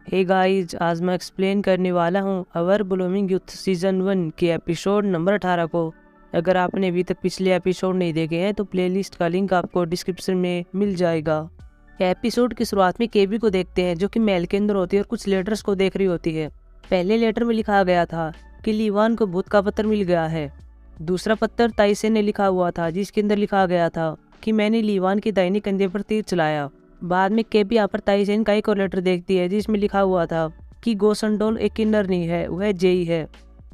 Hey guys, आज मैं explain करने वाला हूँ अवर ब्लूमिंग यूथ सीजन 1 के एपिसोड नंबर 18 को। अगर आपने अभी तक पिछले एपिसोड नहीं देखे हैं तो प्लेलिस्ट का लिंक आपको डिस्क्रिप्शन में मिल जाएगा। एपिसोड की शुरुआत में केबी को देखते हैं जो कि महल के अंदर होती है और कुछ लेटर्स को देख रही होती है। पहले लेटर में लिखा गया था कि लीवान को भूत का पत्र मिल गया है। दूसरा पत्र ताइसे ने लिखा हुआ था जिसके अंदर लिखा गया था कि मैंने लीवान के दाहिने कंधे पर तीर चलाया। बाद में केबी यहाँ पर ताइसेन का एक और लेटर देखती है जिसमें लिखा हुआ था कि गोसनडोल एक किन्नर नहीं है, वह जेई है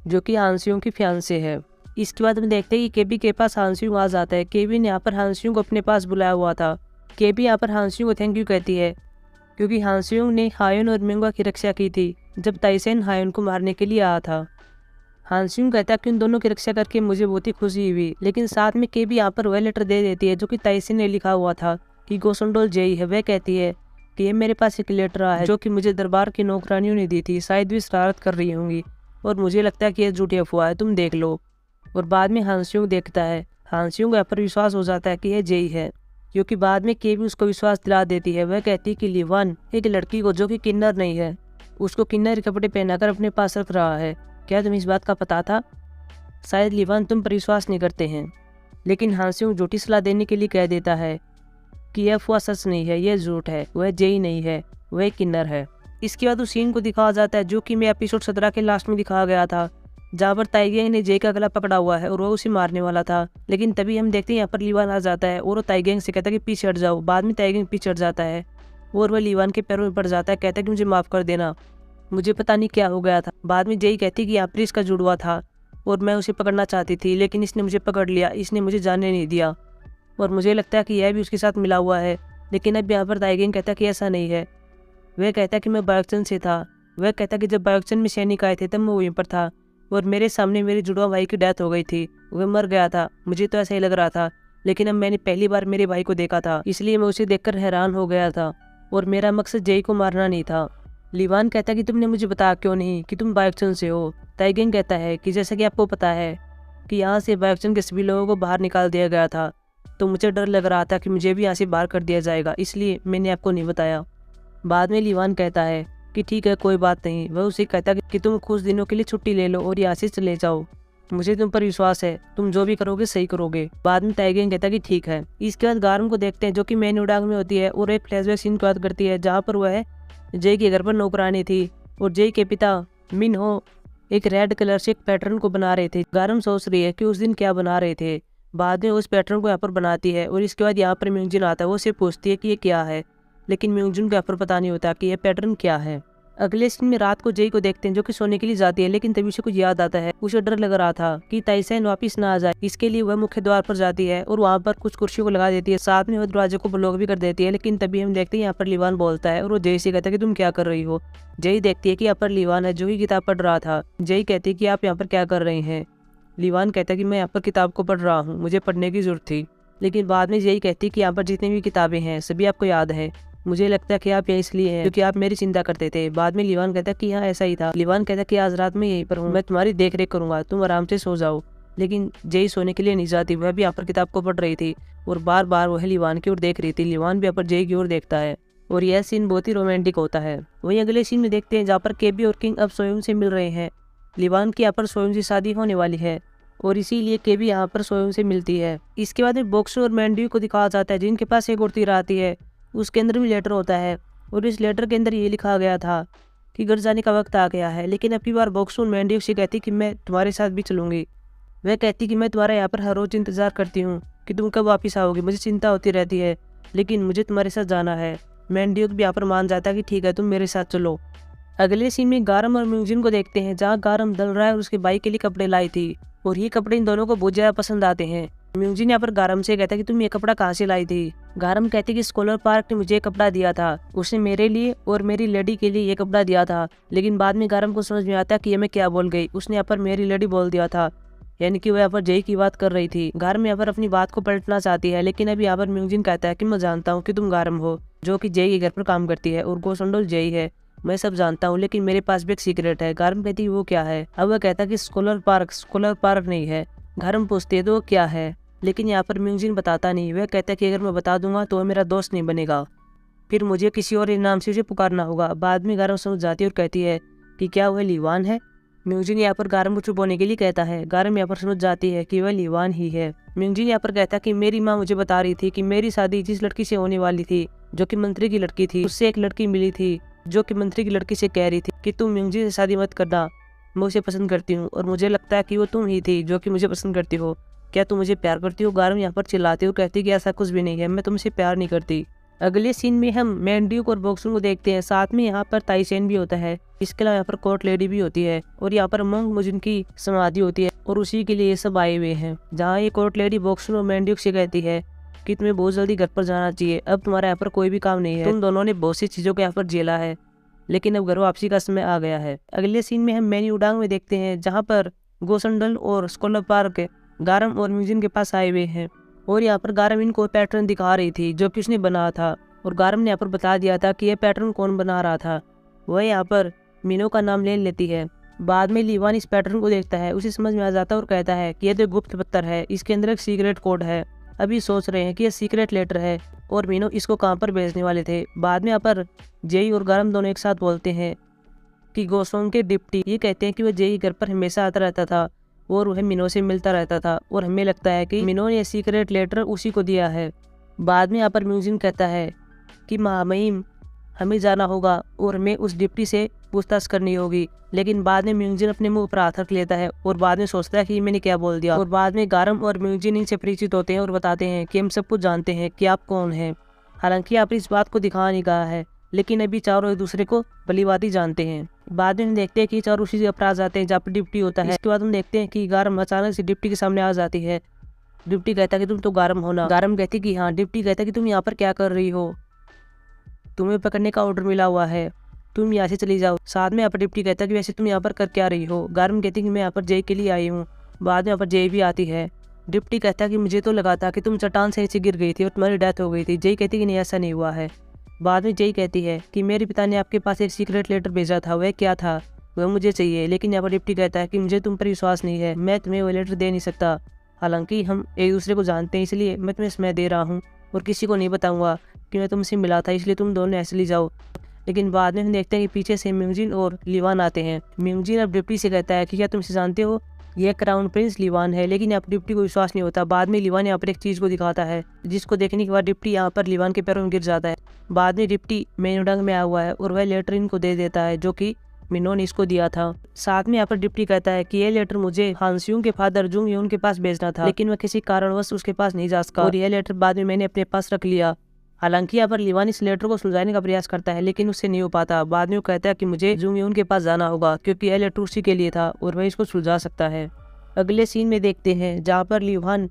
जो कि हांसियों की फियांसे है। इसके बाद हम देखते हैं कि केबी के पास हांसियों आ जाता है। केबी ने यहाँ पर हांसियों को अपने पास बुलाया हुआ था। केबी यहाँ पर हांसियों को थैंक यू कहती है क्योंकि हांसियों ने हायोन और मेंगवा की रक्षा की थी जब ताइसेन हायोन को मारने के लिए आया था। हांसियों कहता है कि उन दोनों की रक्षा करके मुझे बहुत ही खुशी हुई, लेकिन साथ में केबी यहाँ पर वह लेटर दे देती है जो कि ताइसेन ने लिखा हुआ था कि गोसनडोल जेई है। वह कहती है कि ये मेरे पास एक लेटर आया है जो कि मुझे दरबार की नौकरानियों ने दी थी, शायद भी शरारत कर रही होंगी और मुझे लगता है कि ये झूठी अफवाह है, तुम देख लो। और बाद में हांसियों देखता है। हांसियों को यहाँ पर विश्वास हो जाता है कि यह जेई है क्योंकि बाद में केबी उसको विश्वास दिला देती है। वह कहती है कि लीवान एक लड़की को जो कि किन्नर नहीं है उसको किन्नर कपड़े पहनाकर अपने पास रख रहा है। क्या तुम्हें इस बात का पता था? शायद लीवान तुम पर विश्वास नहीं करते हैं, लेकिन हांसियों झूठी सलाह देने के लिए कह देता है कि यह अफवाह सच नहीं है, यह झूठ है, वह जेई नहीं है, वह किन्नर है। इसके बाद उस सीन को दिखाया जाता है जो कि मैं एपिसोड 17 के लास्ट में दिखाया गया था, जहाँ पर ताइगेंग ने जेई का गला पकड़ा हुआ है और वह उसे मारने वाला था। लेकिन तभी हम देखते हैं यहाँ पर लीवान आ जाता है और वो ताइगेंग से कहता है कि पीछे हट जाओ। बाद में ताइगेंग पीछे हट जाता है और वह लीवान के पैरों में पड़ जाता है, कहता है कि मुझे माफ़ कर देना, मुझे पता नहीं क्या हो गया था। बाद में जेई कहती कि यहाँ पर इसका जुड़वा था और मैं उसे पकड़ना चाहती थी लेकिन इसने मुझे पकड़ लिया, इसने मुझे जाने नहीं दिया और मुझे लगता है कि यह भी उसके साथ मिला हुआ है। लेकिन अब यहाँ पर ताइगेंग कहता है कि ऐसा नहीं है। वह कहता है कि मैं बायोक्चन से था। वह कहता है कि जब बायोक्चन में सैनिक आए थे तब मैं वहीं पर था और मेरे सामने मेरे जुड़वा भाई की डेथ हो गई थी, वह मर गया था, मुझे तो ऐसा ही लग रहा था। लेकिन अब मैंने पहली बार मेरे भाई को देखा था इसलिए मैं उसे देखकर हैरान हो गया था और मेरा मकसद जेई को मारना नहीं था। लीवान कहता है कि तुमने मुझे बताया क्यों नहीं कि तुम बायोक्चन से हो। ताइगेंग कहता है कि जैसा कि आपको पता है कि यहाँ से बायोक्चन के सभी लोगों को बाहर निकाल दिया गया था, तो मुझे डर लग रहा था कि मुझे भी यहाँ से बाहर कर दिया जाएगा, इसलिए मैंने आपको नहीं बताया। बाद में लीवान कहता है कि ठीक है, कोई बात नहीं। वह उसे कहता है कि तुम कुछ दिनों के लिए छुट्टी ले लो और यहाँ से चले जाओ, मुझे तुम पर विश्वास है, तुम जो भी करोगे सही करोगे। बाद में ताइगेंग कहता है कि ठीक है। इसके बाद गारम को देखते हैं जो कि मेन उड़ांग में होती है और एक फ्लैशबैक सीन को याद करती है जहाँ पर वह जेई के घर पर नौकरानी थी और जेई के पिता मिन हो एक रेड कलर से एक पैटर्न को बना रहे थे। गारम सोच रही है कि उस दिन क्या बना रहे थे। बाद में उस पैटर्न को यहाँ पर बनाती है और इसके बाद यहाँ पर म्यूजिन आता है। वो उसे पूछती है कि ये क्या है, लेकिन म्यूजिन को यहाँ पर पता नहीं होता कि यह पैटर्न क्या है। अगले सीन में रात को जेई को देखते हैं जो कि सोने के लिए जाती है, लेकिन तभी उसे कुछ याद आता है। उसे डर लग रहा था कि ताइसेन वापिस ना आ जाए, इसके लिए वह मुख्य द्वार पर जाती है और वहाँ पर कुछ कुर्सियों को लगा देती है, साथ में वह दरवाजे को ब्लॉक भी कर देती है। लेकिन तभी हम देखते हैं यहाँ पर लीवान बोलता है और वो जेई से कहता है कि तुम क्या कर रही हो। जेई देखती है कि यहाँ पर लीवान है जो कि किताब पढ़ रहा था। जेई कहती है कि आप यहाँ पर क्या कर रहे हैं। लीवान कहता है कि मैं यहाँ पर किताब को पढ़ रहा हूँ, मुझे पढ़ने की जरूरत थी। लेकिन बाद में जेई कहती है कि यहाँ पर जितनी भी किताबें हैं सभी आपको याद है, मुझे लगता है कि आप यहाँ इसलिए हैं क्योंकि आप मेरी चिंता करते थे। बाद में लीवान कहता है कि हाँ ऐसा ही था। लीवान कहता है कि आज रात में यहीं पर हूँ, मैं तुम्हारी देख रेख करूंगा, तुम आराम से सो जाओ। लेकिन जेई सोने के लिए नहीं जाती, वह भी यहाँ पर किताब को पढ़ रही थी और बार बार वह लीवान की ओर देख रही थी। लीवान भी यहाँ पर जेई की ओर देखता है और यह सीन बहुत ही रोमांटिक होता है। वहीं अगले सीन में देखते हैं जहाँ पर केबी और किंग अब सोयोन से मिल रहे हैं। लीवान की यहाँ पर सोयोन से शादी होने वाली है और इसीलिए केबी यहाँ पर सोयोन से मिलती है। इसके बाद में बोक्सो और मैंडी को दिखाया जाता है जिनके पास एक और तीर आती है। उसके अंदर भी लेटर होता है और इस लेटर के अंदर ये लिखा गया था कि घर जाने का वक्त आ गया है। लेकिन अब की बार बोक्सो और मैंडी उसे कहती कि मैं तुम्हारे साथ भी चलूंगी। वह कहती कि मैं तुम्हारा यहाँ पर हर रोज इंतजार करती हूँ कि तुम कब वापस आओगे, मुझे चिंता होती रहती है, लेकिन मुझे तुम्हारे साथ जाना है। मैंडियोक भी यहाँ पर मान जाता है कि ठीक है, तुम मेरे साथ चलो। अगले सीन में गारम और म्यूजिन को देखते हैं जहाँ गारम दल रहा है और उसके भाई के लिए कपड़े लाई थी और ये कपड़े इन दोनों को बहुत ज्यादा पसंद आते हैं। म्यूजिन यहाँ पर गारम से कहता है कि तुम ये कपड़ा कहाँ से लाई थी। गारम कहती कि स्कॉलर पार्क ने मुझे कपड़ा दिया था, उसने मेरे लिए और मेरी लेडी के लिए ये कपड़ा दिया था। लेकिन बाद में गारम को समझ में आता है कि ये मैं क्या बोल गई, उसने यहाँ पर मेरी लेडी बोल दिया था, यानी कि वो यहाँ पर जेई की बात कर रही थी। गारम यहाँ पर अपनी बात को पलटना चाहती है, लेकिन अभी यहाँ पर म्यूजिन कहता है कि मैं जानता हूँ कि तुम गारम हो जो कि जेई के घर पर काम करती है और गोसंडोल जेई है, मैं सब जानता हूँ, लेकिन मेरे पास भी एक सीक्रेट है। गारम कहती है वो क्या है। अब वह कहता है कि स्कॉलर पार्क नहीं है। गारम पूछती है तो वो क्या है, लेकिन यहाँ पर म्यूजिन बताता नहीं। वह कहता है कि अगर मैं बता दूंगा तो वह मेरा दोस्त नहीं बनेगा। फिर मुझे किसी और नाम से उसे पुकारना होगा। बाद में गारम समझ जाती है और कहती है कि क्या वह लीवान है। म्यूजिन यहाँ पर गारम को चुप होने के लिए कहता है। गारम यहाँ पर समझ जाती है कि वह लीवान ही है। म्यूजिन यहाँ पर कहता है कि मेरी माँ मुझे बता रही थी कि मेरी शादी जिस लड़की से होने वाली थी, जो कि मंत्री की लड़की थी, उससे एक लड़की मिली थी जो कि मंत्री की लड़की से कह रही थी कि तुम म्यूजिन से शादी मत करना, मैं उसे पसंद करती हूँ और मुझे लगता है कि वो तुम ही थी जो कि मुझे पसंद करती हो। क्या तुम मुझे प्यार करती हो? गारम यहाँ पर चिल्लाती और कहती कि ऐसा कुछ भी नहीं है, मैं तुमसे प्यार नहीं करती। अगले सीन में हम मैंड्यूक और बॉक्सुन को देखते हैं। साथ में यहाँ पर ताइसेन भी होता है। इसके अलावा यहाँ पर कोर्ट लेडी भी होती है और यहाँ पर मोंग मुजिन की समाधि होती है और उसी के लिए ये सब आए हुए हैं। जहाँ ये कोर्ट लेडी बॉक्सुन और मैंड्यूक से कहती है कि तुम्हें बहुत जल्दी घर पर जाना चाहिए, अब तुम्हारा यहाँ पर कोई भी काम नहीं है, तुम दोनों ने बहुत सी चीजों को यहाँ पर झेला है, लेकिन अब घर वापसी का समय आ गया है। अगले सीन में हम मैनी उडांग में देखते हैं, जहाँ पर गोसंडल और स्कॉलर पार्क गारम और म्यूजिन के पास आए हुए हैं और यहाँ पर गारम इनको पैटर्न दिखा रही थी जो कि उसने बनाया था और गारम ने यहाँ पर बता दिया था कि यह पैटर्न कौन बना रहा था। वह यहाँ पर मीनो का नाम ले लेती है। बाद में लीवान इस पैटर्न को देखता है, उसे समझ में आ जाता है और कहता है कि यह तो गुप्त पत्र है, इसके अंदर एक सीक्रेट कोड है। अभी सोच रहे हैं कि यह सीक्रेट लेटर है और मीनो इसको कहाँ पर भेजने वाले थे। बाद में यहाँ पर जेई और गारम दोनों एक साथ बोलते हैं कि गोसोंग के डिप्टी ये कहते हैं कि वह जेई घर पर हमेशा आता रहता था और वह मिनो से मिलता रहता था और हमें लगता है कि मिनो ने सीक्रेट लेटर उसी को दिया है। बाद में यहाँ पर म्यूजिन कहता है कि महामहिम हमें जाना होगा और हमें उस डिप्टी से पूछताछ करनी होगी, लेकिन बाद में म्यूजिन अपने मुंह पर हाथ रख लेता है और बाद में सोचता है कि मैंने क्या बोल दिया। और बाद में गारम और म्यूजिन इनसे परिचित होते हैं और बताते हैं कि हम सब कुछ जानते हैं कि आप कौन हैं। हालांकि आप इस बात को दिखा नहीं कहा है, लेकिन अभी चारों एक दूसरे को भलीभांति जानते हैं। बाद में हम देखते हैं कि चारों उसी जगह पर आ जाते हैं जहाँ पर डिप्टी होता है। इसके बाद हम देखते हैं कि गारम अचानक से डिप्टी के सामने आ जाती है। डिप्टी कहता है कि तुम तो गारम हो ना। गारम कहती है कि हाँ। डिप्टी कहता है कि तुम यहाँ पर क्या कर रही हो, तुम्हें पकड़ने का ऑर्डर मिला हुआ है, तुम यहाँ से चली जाओ। साथ में यहाँ पर डिप्टी कहता है कि वैसे तुम यहाँ पर कर क्या रही हो। गारम कहती है कि मैं यहाँ पर जय के लिए आई हूँ। बाद में यहाँ पर जय भी आती है। डिप्टी कहता है कि मुझे तो लगा था कि तुम चट्टान से नीचे गिर गई थी और तुम्हारी डेथ हो गई थी। जय कहती है कि नहीं, ऐसा नहीं हुआ है। बाद में जय कहती है कि मेरे पिता ने आपके पास एक सीक्रेट लेटर भेजा था, वह क्या था, वह मुझे चाहिए। लेकिन यहाँ पर डिप्टी कहता है कि मुझे तुम पर विश्वास नहीं है, मैं तुम्हें वो लेटर दे नहीं सकता। हालांकि हम एक दूसरे को जानते हैं, इसलिए मैं तुम्हें समय दे रहा हूँ और किसी को नहीं बताऊंगा कि मैं तुमसे मिला था, इसलिए तुम दोनों ऐसे ले जाओ। लेकिन बाद में हम देखते हैं कि पीछे से म्यूजिन और लीवान आते हैं। म्यूजिन अब डिप्टी से कहता है कि क्या तुम इसे जानते हो, यह क्राउन प्रिंस लीवान है। लेकिन यहाँ पर डिप्टी को विश्वास नहीं होता। बाद में लीवान यहाँ पर एक चीज़ को दिखाता है, जिसको देखने के बाद डिप्टी यहाँ पर लीवान के पैरों में गिर जाता है। बाद में डिप्टी मेनुडंग में आया हुआ है और वह लेटर इनको दे देता है जो कि मिनो ने इसको दिया था। साथ में यहाँ पर डिप्टी कहता है कि यह लेटर मुझे हांसियों के फादर जुंग यून के पास भेजना था, लेकिन वह किसी कारणवश उसके पास नहीं जा सका और यह लेटर बाद में मैंने अपने पास रख लिया। हालांकि यहाँ पर लीवान इस लेटर को सुलझाने का प्रयास करता है, लेकिन उससे नहीं हो पाता। बाद में वो कहता है कि मुझे जुंग यून के पास जाना होगा क्योंकि यह लेटर उसी के लिए था और वह इसको सुलझा सकता है। अगले सीन में देखते हैं जहाँ पर लीवान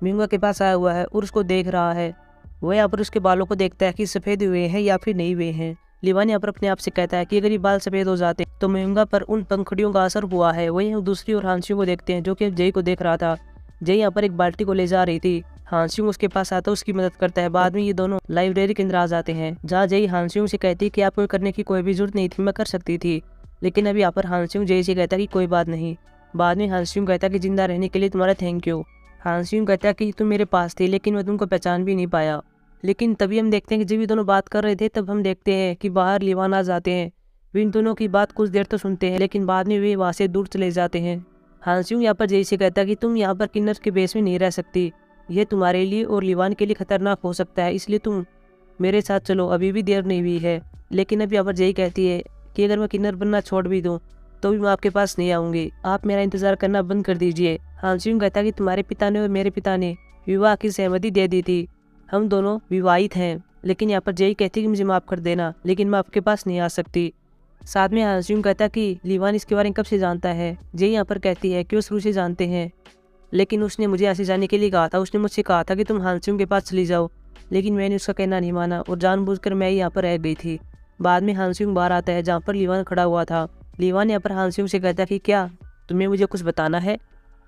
मिंगा के पास आया हुआ है और उसको देख रहा है। वह यहाँ पर उसके बालों को देखता है कि सफ़ेद हुए हैं या फिर नहीं हुए हैं। लीवान यहाँ पर अपने आप से कहता है कि अगर ये बाल सफ़ेद हो जाते तो मिंगा पर उन पंखुड़ियों का असर हुआ है। वही हम दूसरी और हांसियों को देखते हैं जो कि जय को देख रहा था। जय यहाँ पर एक बाल्टी को ले जा रही थी। हांसियों उसके पास आता है, उसकी मदद करता है। बाद में ये दोनों लाइब्रेरी के अंदर आ जाते हैं, जहाँ जय हांसियों से कहती है कि आपको करने की कोई भी जरूरत नहीं थी, मैं कर सकती थी। लेकिन अभी यहाँ पर हांसियों जय से कहता है कि कोई बात नहीं। बाद में हांसियों कहता है कि जिंदा रहने के लिए तुम्हारा थैंक यू। हांसियों कहता है कि तुम मेरे पास थी, लेकिन मैं तुमको पहचान भी नहीं पाया। लेकिन तभी हम देखते हैं कि जब ये दोनों बात कर रहे थे तब हम देखते हैं कि बाहर लीवान आ जाते हैं। वे इन दोनों की बात कुछ देर तो सुनते हैं, लेकिन बाद में वे वहाँ से दूर चले जाते हैं। हांसियों यहाँ पर जय से कहता है कि तुम यहाँ पर किन्नर के बेस में नहीं रह सकती, यह तुम्हारे लिए और लीवान के लिए खतरनाक हो सकता है, इसलिए तुम मेरे साथ चलो, अभी भी देर नहीं हुई है। लेकिन अभी यहाँ पर जय कहती है कि अगर मैं किन्नर बनना छोड़ भी दूँ तो भी मैं आपके पास नहीं आऊँगी, आप मेरा इंतजार करना बंद कर दीजिए। हांसियों कहता है कि तुम्हारे पिता ने और मेरे पिता ने विवाह की सहमति दे दी थी, हम दोनों विवाहित हैं। लेकिन यहाँ पर जय कहती है कि मुझे माफ़ कर देना, लेकिन मैं आपके पास नहीं आ सकती। साथ में हांसियों कहता है कि लीवान इसके बारे में कब से जानता है। जय यहाँ पर कहती है कि वो शुरू से जानते हैं, लेकिन उसने मुझे ऐसे जाने के लिए कहा था। उसने मुझसे कहा था कि तुम हांसियों के पास चली जाओ, लेकिन मैंने उसका कहना नहीं माना और जानबूझकर मैं यहाँ पर रह गई थी। बाद में हांसियों बाहर आता है जहाँ पर लीवान खड़ा हुआ था। लीवान यहाँ पर हांसियों से कहता है कि क्या तुम्हें मुझे कुछ बताना है।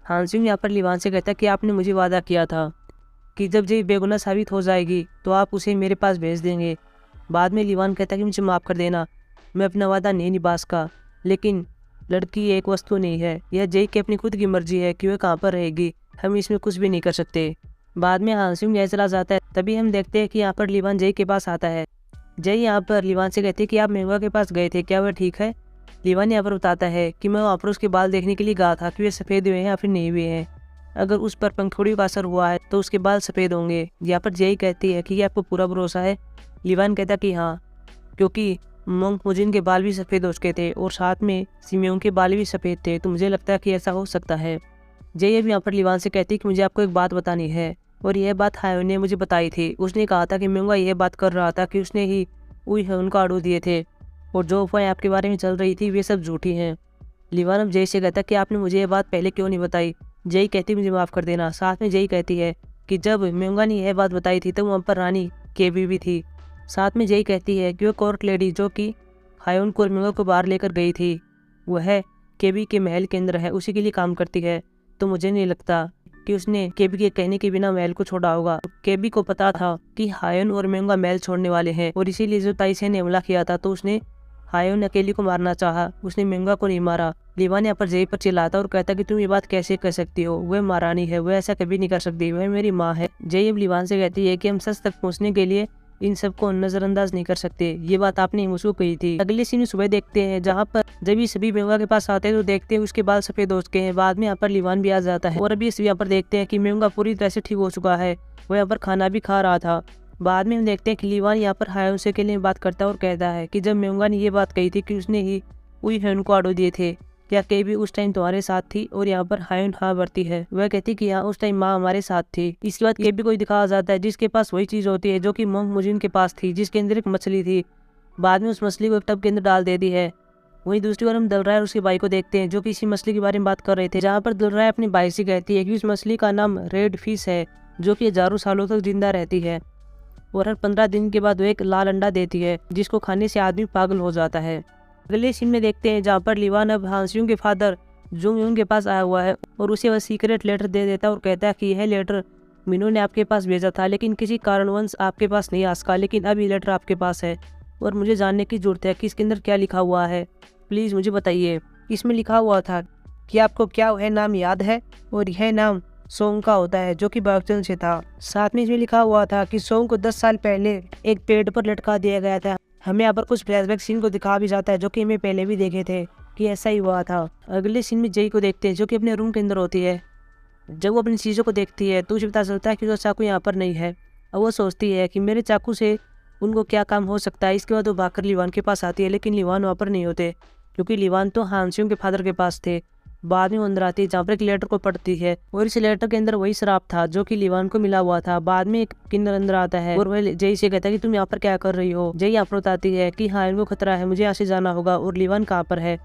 हांसियों यहाँ पर लीवान से कहता है कि आपने मुझे वादा किया था कि जब जय बेगुनाह साबित हो जाएगी तो आप उसे मेरे पास भेज देंगे। बाद में लीवान कहता है कि मुझे माफ़ कर देना, मैं अपना वादा नहीं निभा सका, लेकिन लड़की एक वस्तु नहीं है, यह जय की अपनी खुद की मर्जी है कि वह कहाँ पर रहेगी, हम इसमें कुछ भी नहीं कर सकते। बाद में हांसियों यह चला जाता है। तभी हम देखते हैं कि यहाँ पर लीवान जय के पास आता है जय यहाँ पर लीवान से कहती है कि आप मेहुआ के पास गए थे, क्या वह ठीक है? लीवान यहाँ पर बताता है कि मैं वहाँ पर उसके बाल देखने के लिए गया था कि वे सफ़ेद हुए हैं या फिर नहीं हुए हैं। अगर उस पर पंखुड़ियों का असर हुआ है तो उसके बाल सफ़ेद होंगे। यहाँ पर जय कहती है कि आपको पूरा भरोसा है? लीवान कहता कि हाँ, क्योंकि मोंग मुजिन के बाल भी सफ़ेद हो चुके थे और साथ में सिम्योंग के बाल भी सफ़ेद थे, तो मुझे लगता है कि ऐसा हो सकता है। जय अब यहाँ पर लीवान से कहती है कि मुझे आपको एक बात बतानी है, और यह बात हायोन ने मुझे बताई थी। उसने कहा था कि मेंगा यह बात कर रहा था कि उसने ही उन को आड़ू दिए थे, और जो अफवाहें आपके बारे में चल रही थी वे सब झूठी हैं। लीवान अब जय से कहता कि आपने मुझे यह बात पहले क्यों नहीं बताई? जय कहती मुझे माफ़ कर देना। साथ में जय कहती है कि जब मेंगा ने यह बात बताई थी तब वहाँ पर रानी केबी भी थी। साथ में जय कहती है कि वह कोर्ट लेडी जो कि हायोन को और मेंगा को बाहर लेकर गई थी, वह केबी के महल के अंदर है, उसी के लिए काम करती है। तो मुझे नहीं लगता कि उसने केबी के कहने के बिना महल को छोड़ा होगा। केबी को पता था कि हायोन और मेंगा महल छोड़ने वाले हैं, और इसीलिए जो ताइसे ने हमला किया था तो उसने हायोन अकेली को मारना चाहा, उसने मेंगा को नहीं मारा। लीवान यहाँ पर जय पर चिल्लाता और कहता कि तुम ये बात कैसे कर सकती हो? वह महारानी है, वह ऐसा कभी नहीं कर सकती, वह मेरी माँ है। जय अब लीवान से कहती है कि हम सच तक पहुँचने के लिए इन सबको नजरअंदाज नहीं कर सकते। ये बात आपने मुझको कही थी। अगले सीन सुबह देखते हैं जहाँ पर जब ये सभी मेंगा के पास आते हैं तो देखते हैं उसके बाल सफेद हो चुके हैं। बाद में यहाँ पर लीवान भी आ जाता है और अभी इस यहाँ पर देखते हैं कि मेंगा पूरी तरह से ठीक हो चुका है, वो यहाँ पर खाना भी खा रहा था। बाद में हम देखते हैं कि लीवान यहाँ पर हायोन से के लिए बात करता है और कहता है कि जब मेंगा ने ये बात कही थी कि उसने ही हायोन को आड़ू दिए थे, क्या केबी उस टाइम तुम्हारे साथ थी? और यहाँ पर हायोन हाँ भरती है, वह कहती कि हाँ उस टाइम माँ हमारे साथ थी। इसके बाद केबी को दिखाया जाता है जिसके पास वही चीज़ होती है जो कि मोंग मुजिन के पास थी, जिसके अंदर एक मछली थी। बाद में उस मछली को एक टब के अंदर डाल देती है। वहीं दूसरी ओर हम दलराय और उसके भाई को देखते हैं जो कि इसी मछली के बारे में बात कर रहे थे, जहाँ पर दलराय अपने भाई से कहती है कि उस मछली का नाम रेड फिश है जो कि हजारों सालों तक जिंदा रहती है और हर 15 दिन के बाद वो एक लाल अंडा देती है जिसको खाने से आदमी पागल हो जाता है। अगले सीन में देखते हैं जहाँ पर लीवान अब हांसियों के फादर जुंग यून के पास आया हुआ है और उसे वह सीक्रेट लेटर दे देता है और कहता है कि यह लेटर मीनू ने आपके पास भेजा था, लेकिन किसी कारणवश आपके पास नहीं आ सका, लेकिन अब ये लेटर आपके पास है और मुझे जानने की जरूरत है कि इसके अंदर क्या लिखा हुआ है। प्लीज़ मुझे बताइए। इसमें लिखा हुआ था कि आपको क्या वह नाम याद है, और यह नाम सोंग का होता है जो कि बागचल से था। साथ में इसमें लिखा हुआ था कि सोंग को 10 साल पहले एक पेड़ पर लटका दिया गया था। हमें यहाँ पर कुछ फ्लैशबैक सीन को दिखा भी जाता है जो कि हमें पहले भी देखे थे कि ऐसा ही हुआ था। अगले सीन में जय को देखते हैं जो कि अपने रूम के अंदर होती है। जब वो अपनी चीज़ों को देखती है तो उसे पता चलता है कि वो चाकू यहाँ पर नहीं है, और वो सोचती है कि मेरे चाकू से उनको क्या काम हो सकता है। इसके बाद वो भागकर लीवान के पास आती है, लेकिन लीवान वहाँ पर नहीं होते क्योंकि लीवान तो हांसियों के फादर के पास थे। बाद में वो अंदर आती है जहाँ पर एक लेटर को पढ़ती है और इस लेटर के अंदर वही शराब था जो कि लीवान को मिला हुआ था। बाद में एक किन्नर अंदर आता है और वह जय से कहता है कि तुम यहाँ पर क्या कर रही हो। जय यहाँ पर बताती है कि हाँ इनको खतरा है, मुझे यहाँ से जाना होगा, और लीवान कहाँ पर है।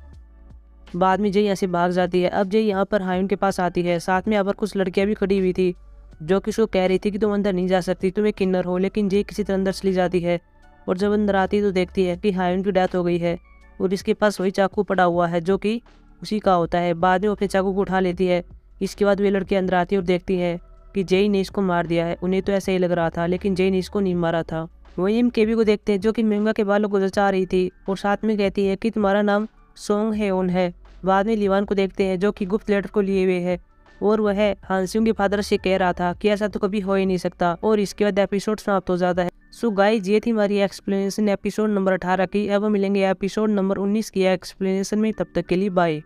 बाद में जय यहाँ से भाग जाती है। अब जय यहाँ पर हायोन के पास आती है। साथ में यहाँ पर कुछ लड़कियाँ भी खड़ी हुई थी जो कि उसको कह रही थी कि तुम अंदर नहीं जा सकती, तुम एक किन्नर हो, लेकिन जय किसी तरह अंदर चली जाती है और जब अंदर आती है तो देखती है कि हायोन की डेथ हो गई है और इसके पास वही चाकू पड़ा हुआ है जो कि उसी का होता है। बाद में वो अपने चाकू को उठा लेती है। इसके बाद वे लड़के अंदर आती है और देखती है कि जय ने इसको मार दिया है। उन्हें तो ऐसा ही लग रहा था, लेकिन जय ने इसको नहीं मारा था। वहीं हम केबी को देखते हैं जो कि मेंगा के बालों को जचा रही थी और साथ में कहती है कि तुम्हारा नाम सोंग हेओन है। बाद में लीवान को देखते हैं जो कि गुप्त लेटर को लिए हुए है और वह हांसियों के फादर से कह रहा था कि ऐसा तो कभी हो ही नहीं सकता, और इसके बाद एपिसोड समाप्त हो जाता है। सो गाइस, ये थी हमारी एक्सप्लेनेशन एपिसोड नंबर 18 की। अब मिलेंगे एपिसोड नंबर 19 की एक्सप्लेनेशन में, तब तक के लिए बाय।